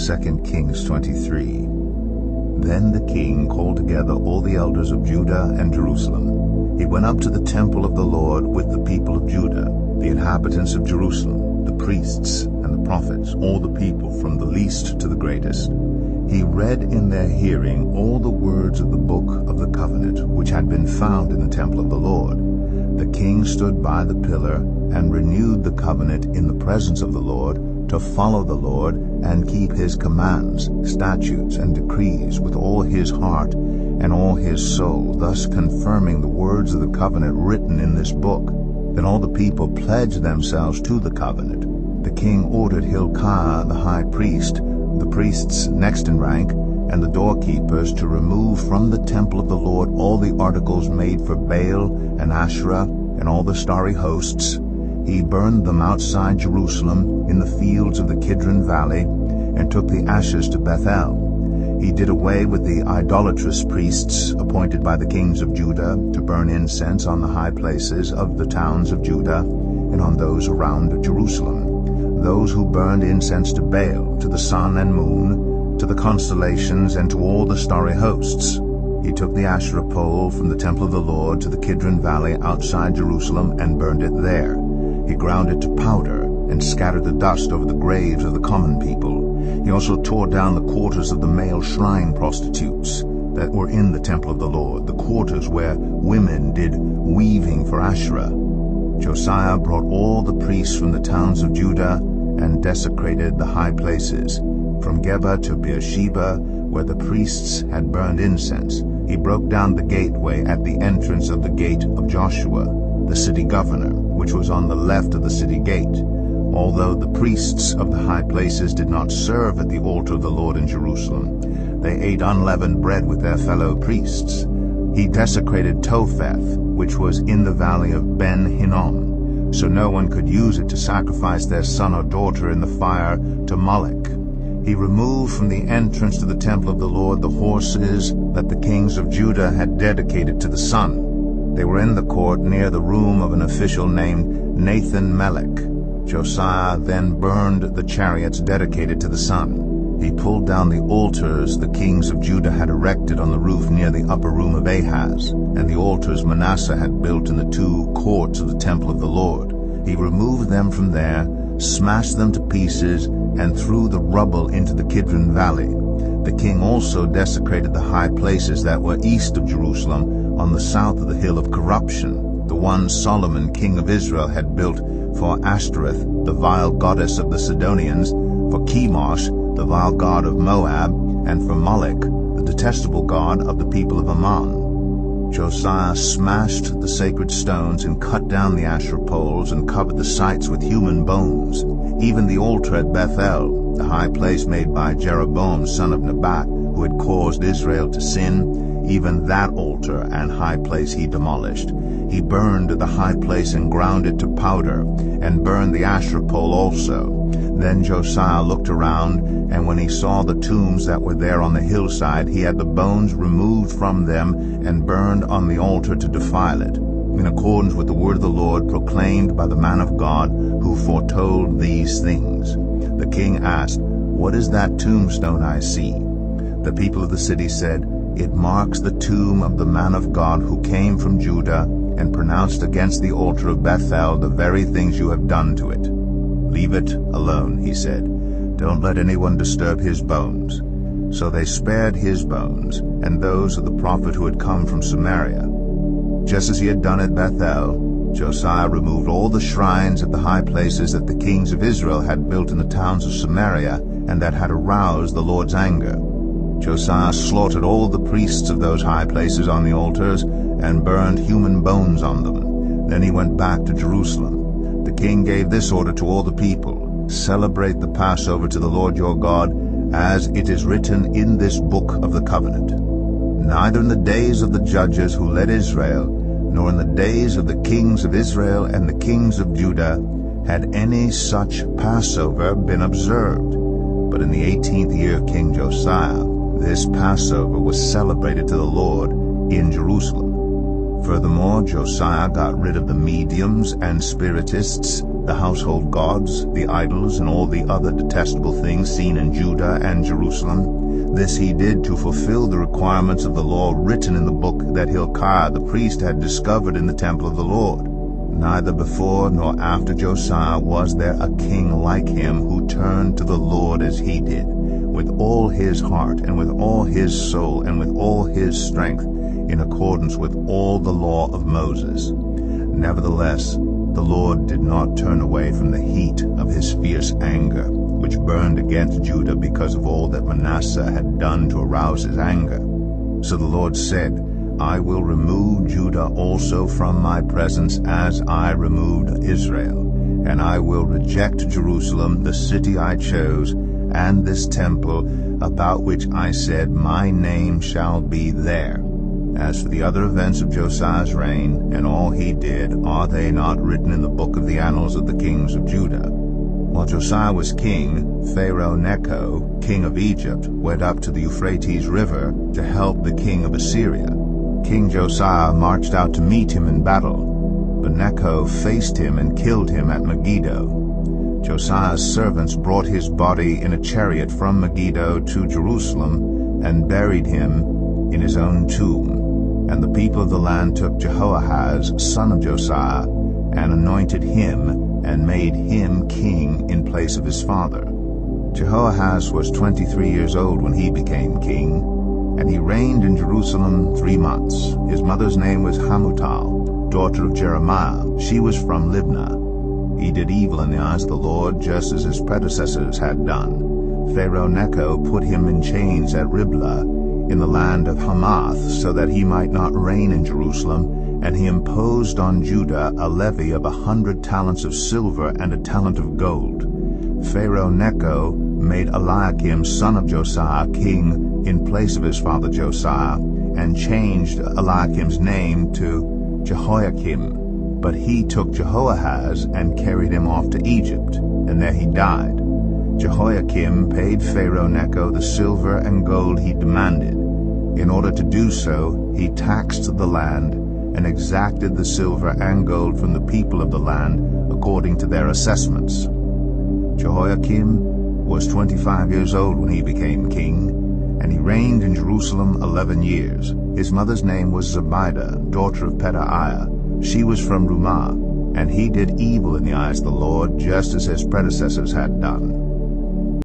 2 Kings 23. Then the king called together all the elders of Judah and Jerusalem. He went up to the temple of the Lord with the people of Judah, the inhabitants of Jerusalem, the priests and the prophets, all the people from the least to the greatest. He read in their hearing all the words of the book of the covenant, which had been found in the temple of the Lord. The king stood by the pillar and renewed the covenant in the presence of the Lord, to follow the Lord and keep his commands, statutes, and decrees with all his heart and all his soul, thus confirming the words of the covenant written in this book. Then all the people pledged themselves to the covenant. The king ordered Hilkiah the high priest, the priests next in rank, and the doorkeepers to remove from the temple of the Lord all the articles made for Baal and Asherah and all the starry hosts. He burned them outside Jerusalem in the fields of the Kidron Valley, and took the ashes to Bethel. He did away with the idolatrous priests appointed by the kings of Judah to burn incense on the high places of the towns of Judah and on those around Jerusalem, those who burned incense to Baal, to the sun and moon, to the constellations, and to all the starry hosts. He took the Asherah pole from the temple of the Lord to the Kidron Valley outside Jerusalem and burned it there. He ground it to powder and scattered the dust over the graves of the common people. He also tore down the quarters of the male shrine prostitutes that were in the temple of the Lord, the quarters where women did weaving for Asherah. Josiah brought all the priests from the towns of Judah and desecrated the high places, from Geba to Beersheba, where the priests had burned incense. He broke down the gateway at the entrance of the gate of Joshua, the city governor, which was on the left of the city gate. Although the priests of the high places did not serve at the altar of the Lord in Jerusalem, they ate unleavened bread with their fellow priests. He desecrated Topheth, which was in the valley of Ben-Hinnom, so no one could use it to sacrifice their son or daughter in the fire to Molech. He removed from the entrance to the temple of the Lord the horses that the kings of Judah had dedicated to the sun. They were in the court near the room of an official named Nathan-Melech. Josiah then burned the chariots dedicated to the sun. He pulled down the altars the kings of Judah had erected on the roof near the upper room of Ahaz, and the altars Manasseh had built in the two courts of the temple of the Lord. He removed them from there, smashed them to pieces, and threw the rubble into the Kidron Valley. The king also desecrated the high places that were east of Jerusalem on the south of the hill of corruption, the one Solomon king of Israel had built for Ashtoreth, the vile goddess of the Sidonians, for Chemosh, the vile god of Moab, and for Molech, the detestable god of the people of Ammon. Josiah smashed the sacred stones and cut down the Asherah poles and covered the sites with human bones. Even the altar at Bethel, the high place made by Jeroboam son of Nebat, who had caused Israel to sin, even that altar and high place he demolished. He burned the high place and ground it to powder, and burned the Asherah pole also. Then Josiah looked around, and when he saw the tombs that were there on the hillside, he had the bones removed from them and burned on the altar to defile it, in accordance with the word of the Lord proclaimed by the man of God who foretold these things. The king asked, "What is that tombstone I see?" The people of the city said, "It marks the tomb of the man of God who came from Judah and pronounced against the altar of Bethel the very things you have done to it." "Leave it alone," he said. "Don't let anyone disturb his bones." So they spared his bones and those of the prophet who had come from Samaria. Just as he had done at Bethel, Josiah removed all the shrines at the high places that the kings of Israel had built in the towns of Samaria and that had aroused the Lord's anger. Josiah slaughtered all the priests of those high places on the altars and burned human bones on them. Then he went back to Jerusalem. The king gave this order to all the people: "Celebrate the Passover to the Lord your God, as it is written in this book of the covenant. Neither in the days of the judges who led Israel, nor in the days of the kings of Israel and the kings of Judah, had any such Passover been observed. But in the 18th year of King Josiah, this Passover was celebrated to the Lord in Jerusalem." Furthermore, Josiah got rid of the mediums and spiritists, the household gods, the idols, and all the other detestable things seen in Judah and Jerusalem. This he did to fulfill the requirements of the law written in the book that Hilkiah the priest had discovered in the temple of the Lord. Neither before nor after Josiah was there a king like him who turned to the Lord as he did, with all his heart and with all his soul and with all his strength, in accordance with all the law of Moses. Nevertheless, the Lord did not turn away from the heat of his fierce anger, which burned against Judah because of all that Manasseh had done to arouse his anger. So the Lord said, I will remove Judah also from my presence as I removed Israel, and I will reject Jerusalem, the city I chose, and this temple, about which I said, my name shall be there. As for the other events of Josiah's reign, and all he did, are they not written in the book of the annals of the kings of Judah? While Josiah was king, Pharaoh Necho, king of Egypt, went up to the Euphrates River to help the king of Assyria. King Josiah marched out to meet him in battle, but Necho faced him and killed him at Megiddo. Josiah's servants brought his body in a chariot from Megiddo to Jerusalem and buried him in his own tomb. And the people of the land took Jehoahaz, son of Josiah, and anointed him and made him king in place of his father. Jehoahaz was 23 years old when he became king, and he reigned in Jerusalem 3 months. His mother's name was Hamutal, daughter of Jeremiah. She was from Libnah. He did evil in the eyes of the Lord, just as his predecessors had done. Pharaoh Necho put him in chains at Riblah, in the land of Hamath, so that he might not reign in Jerusalem, and he imposed on Judah a levy of 100 talents of silver and a talent of gold. Pharaoh Necho made Eliakim, son of Josiah, king in place of his father Josiah, and changed Eliakim's name to Jehoiakim. But he took Jehoahaz and carried him off to Egypt, and there he died. Jehoiakim paid Pharaoh Necho the silver and gold he demanded. In order to do so, he taxed the land and exacted the silver and gold from the people of the land according to their assessments. Jehoiakim was 25 years old when he became king, and he reigned in Jerusalem 11 years. His mother's name was Zebidah, daughter of Pedaiah. She was from Rumah, and he did evil in the eyes of the Lord, just as his predecessors had done.